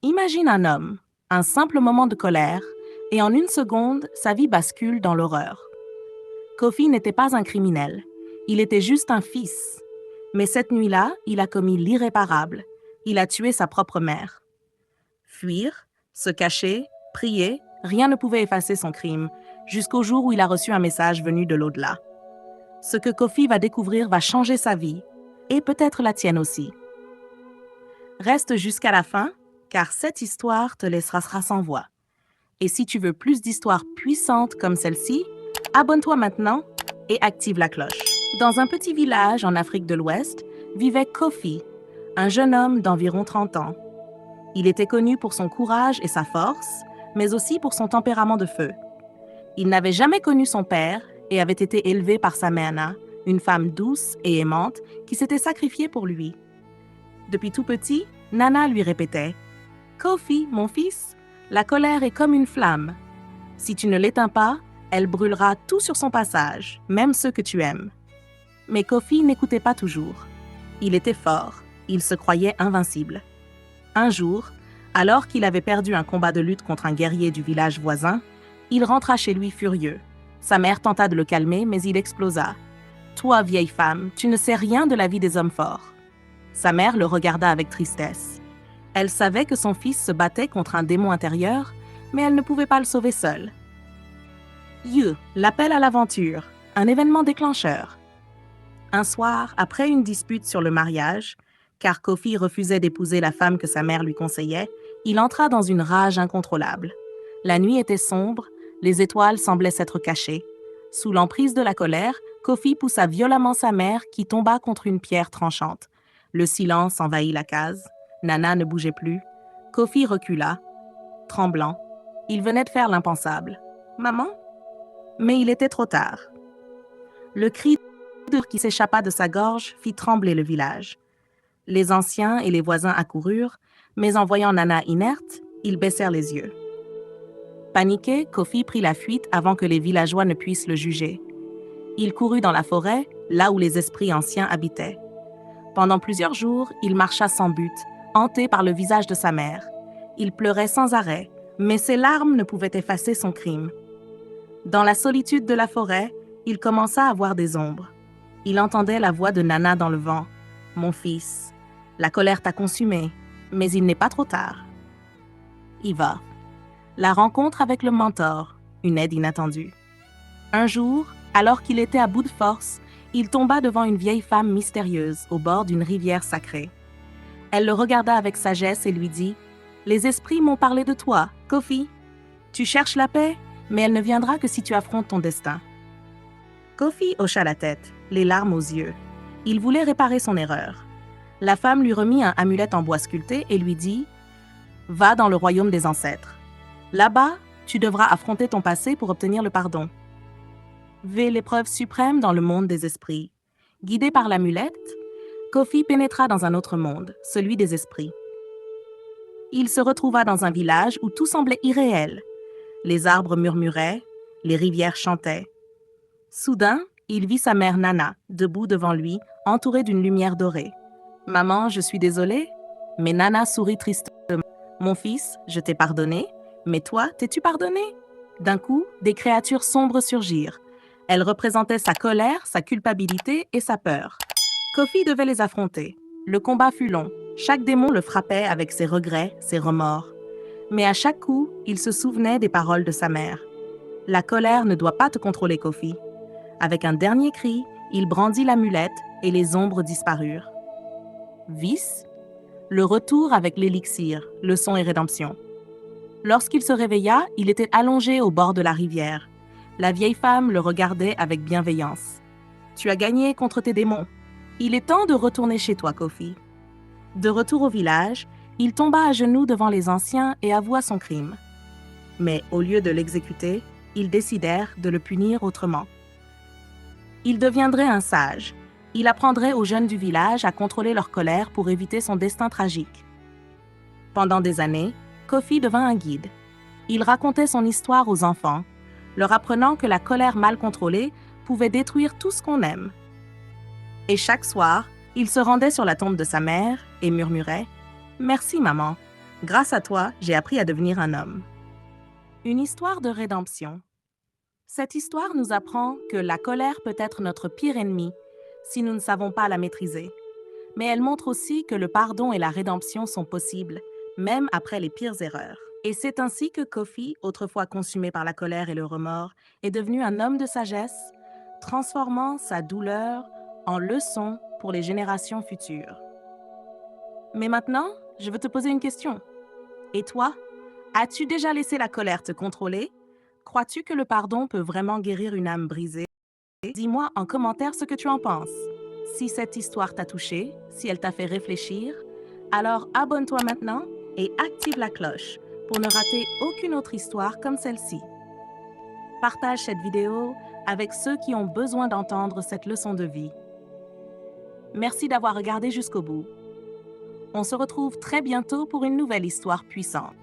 Imagine un homme, un simple moment de colère, et en une seconde, sa vie bascule dans l'horreur. Kofi n'était pas un criminel, il était juste un fils. Mais cette nuit-là, il a commis l'irréparable. Il a tué sa propre mère. Fuir, se cacher, prier, rien ne pouvait effacer son crime, jusqu'au jour où il a reçu un message venu de l'au-delà. Ce que Kofi va découvrir va changer sa vie, et peut-être la tienne aussi. Reste jusqu'à la fin, car cette histoire te laissera sans voix. Et si tu veux plus d'histoires puissantes comme celle-ci, abonne-toi maintenant et active la cloche. Dans un petit village en Afrique de l'Ouest, vivait Kofi, un jeune homme d'environ 30 ans. Il était connu pour son courage et sa force, mais aussi pour son tempérament de feu. Il n'avait jamais connu son père et avait été élevé par sa mère Nana, une femme douce et aimante qui s'était sacrifiée pour lui. Depuis tout petit, Nana lui répétait « Kofi, mon fils, la colère est comme une flamme. Si tu ne l'éteins pas, elle brûlera tout sur son passage, même ceux que tu aimes. » Mais Kofi n'écoutait pas toujours. Il était fort, il se croyait invincible. Un jour, alors qu'il avait perdu un combat de lutte contre un guerrier du village voisin, il rentra chez lui furieux. Sa mère tenta de le calmer, mais il explosa. « Toi, vieille femme, tu ne sais rien de la vie des hommes forts. » Sa mère le regarda avec tristesse. Elle savait que son fils se battait contre un démon intérieur, mais elle ne pouvait pas le sauver seule. L'appel à l'aventure, un événement déclencheur. Un soir, après une dispute sur le mariage, car Kofi refusait d'épouser la femme que sa mère lui conseillait, il entra dans une rage incontrôlable. La nuit était sombre, les étoiles semblaient s'être cachées. Sous l'emprise de la colère, Kofi poussa violemment sa mère qui tomba contre une pierre tranchante. Le silence envahit la case. Nana ne bougeait plus. Kofi recula, tremblant. Il venait de faire l'impensable. « Maman ?» Mais il était trop tard. Le cri qui s'échappa de sa gorge fit trembler le village. Les anciens et les voisins accoururent, mais en voyant Nana inerte, ils baissèrent les yeux. Paniqué, Kofi prit la fuite avant que les villageois ne puissent le juger. Il courut dans la forêt, là où les esprits anciens habitaient. Pendant plusieurs jours, il marcha sans but, hanté par le visage de sa mère. Il pleurait sans arrêt, mais ses larmes ne pouvaient effacer son crime. Dans la solitude de la forêt, il commença à voir des ombres. Il entendait la voix de Nana dans le vent. « Mon fils, la colère t'a consumé, mais il n'est pas trop tard. » Iva. La rencontre avec le mentor, une aide inattendue. Un jour, alors qu'il était à bout de force, il tomba devant une vieille femme mystérieuse au bord d'une rivière sacrée. Elle le regarda avec sagesse et lui dit « Les esprits m'ont parlé de toi, Kofi. Tu cherches la paix, mais elle ne viendra que si tu affrontes ton destin. » Kofi hocha la tête, les larmes aux yeux. Il voulait réparer son erreur. La femme lui remit un amulette en bois sculpté et lui dit « Va dans le royaume des ancêtres. Là-bas, tu devras affronter ton passé pour obtenir le pardon. » L'épreuve suprême dans le monde des esprits. Guidé par l'amulette, Kofi pénétra dans un autre monde, celui des esprits. Il se retrouva dans un village où tout semblait irréel. Les arbres murmuraient, les rivières chantaient. Soudain, il vit sa mère Nana, debout devant lui, entourée d'une lumière dorée. « Maman, je suis désolée. » Mais Nana sourit tristement. « Mon fils, je t'ai pardonné, mais toi, t'es-tu pardonné ?» D'un coup, des créatures sombres surgirent. Elles représentaient sa colère, sa culpabilité et sa peur. Kofi devait les affronter. Le combat fut long. Chaque démon le frappait avec ses regrets, ses remords. Mais à chaque coup, il se souvenait des paroles de sa mère. « La colère ne doit pas te contrôler, Kofi. » Avec un dernier cri, il brandit l'amulette et les ombres disparurent. Vice, le retour avec l'élixir, leçon et rédemption. Lorsqu'il se réveilla, il était allongé au bord de la rivière. La vieille femme le regardait avec bienveillance. « Tu as gagné contre tes démons. Il est temps de retourner chez toi, Kofi. » De retour au village, il tomba à genoux devant les anciens et avoua son crime. Mais au lieu de l'exécuter, ils décidèrent de le punir autrement. Il deviendrait un sage. Il apprendrait aux jeunes du village à contrôler leur colère pour éviter son destin tragique. Pendant des années, Kofi devint un guide. Il racontait son histoire aux enfants, leur apprenant que la colère mal contrôlée pouvait détruire tout ce qu'on aime. Et chaque soir, il se rendait sur la tombe de sa mère et murmurait « Merci, maman. Grâce à toi, j'ai appris à devenir un homme. Une histoire de rédemption. Cette histoire nous apprend que la colère peut être notre pire ennemi si nous ne savons pas la maîtriser. Mais elle montre aussi que le pardon et la rédemption sont possibles, même après les pires erreurs. Et c'est ainsi que Kofi, autrefois consumé par la colère et le remords, est devenu un homme de sagesse, transformant sa douleur en leçon pour les générations futures. Mais maintenant, je veux te poser une question. Et toi, as-tu déjà laissé la colère te contrôler? Crois-tu que le pardon peut vraiment guérir une âme brisée? Dis-moi en commentaire ce que tu en penses. Si cette histoire t'a touché, si elle t'a fait réfléchir, alors abonne-toi maintenant et active la cloche pour ne rater aucune autre histoire comme celle-ci. Partage cette vidéo avec ceux qui ont besoin d'entendre cette leçon de vie. Merci d'avoir regardé jusqu'au bout. On se retrouve très bientôt pour une nouvelle histoire puissante.